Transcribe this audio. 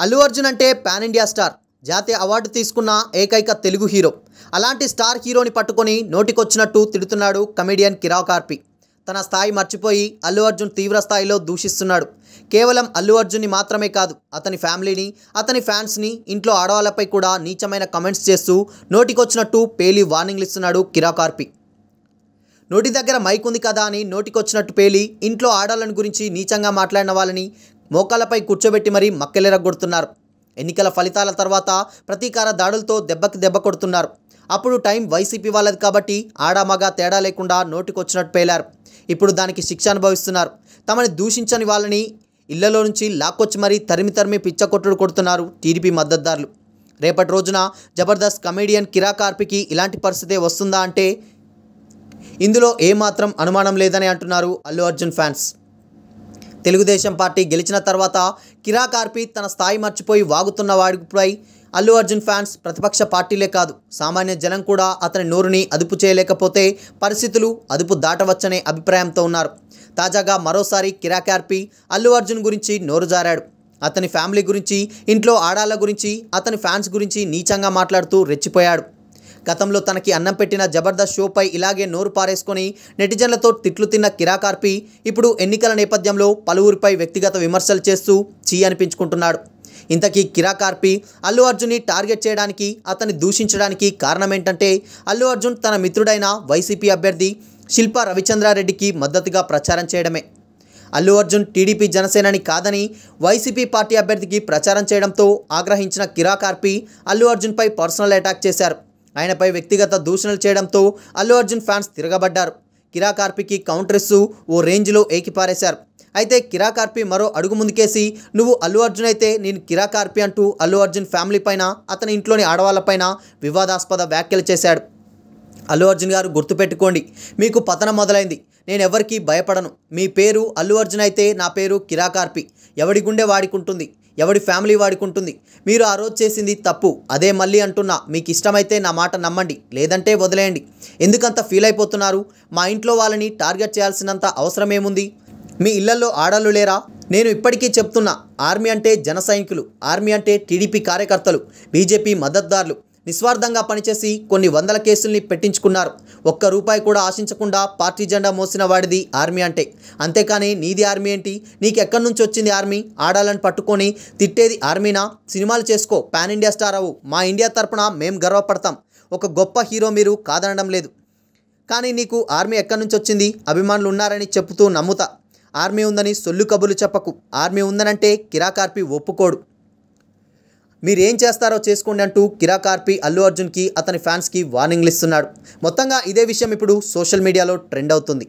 అల్లు అర్జున్ అంటే pan India star, జాతీయ award తీసుకున్న ఏకైక తెలుగు హీరో. అలాంటి స్టార్ హీరోని పట్టుకొని నోటికొచ్చినట్టు తిడుతున్నాడు కమెడియన్ కిరా కార్పి. తన స్థాయి మర్చిపోయి అల్లు అర్జున్ తీవ్ర స్థాయిలో దూషిస్తున్నాడు. కేవలం అల్లు అర్జున్ని మాత్రమే కాదు, అతని ఫ్యామిలీని, అతని ఫ్యాన్స్ని, ఇంట్లో ఆడవాళ్ళపై కూడా నీచమైన కమెంట్స్ చేస్తూ నోటికొచ్చినట్టు పేలి వార్నింగ్లు ఇస్తున్నాడు కిరా కార్పి. నోటి దగ్గర మైక్ ఉంది కదా అని నోటికొచ్చినట్టు పేలి ఇంట్లో ఆడాలని గురించి నీచంగా మాట్లాడిన వాళ్ళని మోకాళ్ళపై కూర్చోబెట్టి మరీ మక్కెలెరగొడుతున్నారు. ఎన్నికల ఫలితాల తర్వాత ప్రతీకార దాడులతో దెబ్బకి దెబ్బ కొడుతున్నారు. అప్పుడు టైం వైసీపీ వాళ్ళది కాబట్టి ఆడామగా తేడా లేకుండా నోటికొచ్చినట్టు పేలారు. ఇప్పుడు దానికి శిక్ష అనుభవిస్తున్నారు. తమని దూషించని వాళ్ళని ఇళ్లలో నుంచి లాక్కొచ్చి మరీ తరిమి పిచ్చకొట్టుడు కొడుతున్నారు టీడీపీ మద్దతుదారులు. రేపటి రోజున జబర్దస్త్ కమెడియన్ కిరా కార్పికి ఇలాంటి పరిస్థితే వస్తుందా అంటే ఇందులో ఏమాత్రం అనుమానం లేదని అంటున్నారు అల్లు అర్జున్ ఫ్యాన్స్. తెలుగుదేశం పార్టీ గెలిచిన తర్వాత కిరా కార్పి తన స్థాయి మర్చిపోయి వాగుతున్న వాడిపై అల్లు అర్జున్ ఫ్యాన్స్, ప్రతిపక్ష పార్టీలే కాదు సామాన్య జనం కూడా అతని నోరుని అదుపు చేయలేకపోతే పరిస్థితులు అదుపు దాటవచ్చనే అభిప్రాయంతో ఉన్నారు. తాజాగా మరోసారి కిరా కార్పి అల్లు అర్జున్ గురించి నోరు జారాడు. అతని ఫ్యామిలీ గురించి, ఇంట్లో ఆడాళ్ళ గురించి, అతని ఫ్యాన్స్ గురించి నీచంగా మాట్లాడుతూ రెచ్చిపోయాడు. గతంలో తనకి అన్నం పెట్టిన జబర్దస్త్ షోపై ఇలాగే నోరు పారేసుకొని నెటిజన్లతో తిట్లు తిన్న కిరా కార్పి ఇప్పుడు ఎన్నికల నేపథ్యంలో పలువురిపై వ్యక్తిగత విమర్శలు చేస్తూ చీ అనిపించుకుంటున్నాడు. ఇంతకీ కిరా కార్పి అల్లు అర్జున్ని టార్గెట్ చేయడానికి, అతన్ని దూషించడానికి కారణం ఏంటంటే అల్లు అర్జున్ తన మిత్రుడైన వైసీపీ అభ్యర్థి శిల్పా రవిచంద్రారెడ్డికి మద్దతుగా ప్రచారం చేయడమే. అల్లు అర్జున్ టీడీపీ జనసేనని కాదని వైసీపీ పార్టీ అభ్యర్థికి ప్రచారం చేయడంతో ఆగ్రహించిన కిరా కార్పి అల్లు అర్జున్పై పర్సనల్ అటాక్ చేశారు. ఆయనపై వ్యక్తిగత దూషణలు చేయడంతో అల్లు అర్జున్ ఫ్యాన్స్ తిరగబడ్డారు. కిరా కార్పికి కౌంటర్ ఇస్తూ ఓ రేంజ్లో ఏకిపారేశారు. అయితే కిరా కార్పి మరో అడుగు ముందుకేసి నువ్వు అల్లు అర్జున్ అయితే నేను కిరా కార్పి అంటూ అల్లు అర్జున్ ఫ్యామిలీ పైన, అతని ఇంట్లోని ఆడవాళ్ళపైన వివాదాస్పద వ్యాఖ్యలు చేశాడు. అల్లు అర్జున్ గారు గుర్తుపెట్టుకోండి, మీకు పతనం మొదలైంది. నేను ఎవరికి భయపడను. మీ పేరు అల్లు అర్జున్ అయితే నా పేరు కిరా కార్పి. ఎవడి గుండె వాడికుంటుంది, ఎవడి ఫ్యామిలీ వాడికుంటుంది. మీరు ఆ రోజు చేసింది తప్పు. అదే మళ్ళీ అంటున్నా, మీకు ఇష్టమైతే నా మాట నమ్మండి, లేదంటే వదిలేయండి. ఎందుకంత ఫీల్ అయిపోతున్నారు? మా ఇంట్లో వాళ్ళని టార్గెట్ చేయాల్సినంత అవసరం ఏముంది? మీ ఇళ్లలో ఆడళ్ళు లేరా? నేను ఇప్పటికీ చెప్తున్నా, ఆర్మీ అంటే జన సైనికులు, ఆర్మీ అంటే టీడీపీ కార్యకర్తలు, బీజేపీ మద్దతుదారులు. నిస్వార్థంగా పనిచేసి కొన్ని వందల కేసుల్ని పెట్టించుకున్నారు. ఒక్క రూపాయి కూడా ఆశించకుండా పార్టీ జెండా మోసిన వాడిది ఆర్మీ అంటే. అంతేకాని నీది ఆర్మీ ఏంటి? నీకెక్కడి నుంచి వచ్చింది ఆర్మీ? ఆడాలని పట్టుకొని తిట్టేది ఆర్మీనా? సినిమాలు చేసుకో, పాన్ ఇండియా స్టార్ అవ్వు. మా ఇండియా తరపున మేం గర్వపడతాం. ఒక గొప్ప హీరో మీరు, కాదనడం లేదు. కానీ నీకు ఆర్మీ ఎక్కడి నుంచి వచ్చింది? అభిమానులు ఉన్నారని చెప్తూ నమ్ముతా. ఆర్మీ ఉందని సొల్లు కబుర్లు చెప్పకు. ఆర్మీ ఉందనంటే కిరా కార్పి ఒప్పుకోడు. మీరేం చేస్తారో చేసుకోండి అంటూ కిరా కార్పి అల్లు అర్జున్కి, అతని ఫ్యాన్స్కి వార్నింగ్లు ఇస్తున్నాడు. మొత్తంగా ఇదే విషయం ఇప్పుడు సోషల్ మీడియాలో ట్రెండ్ అవుతుంది.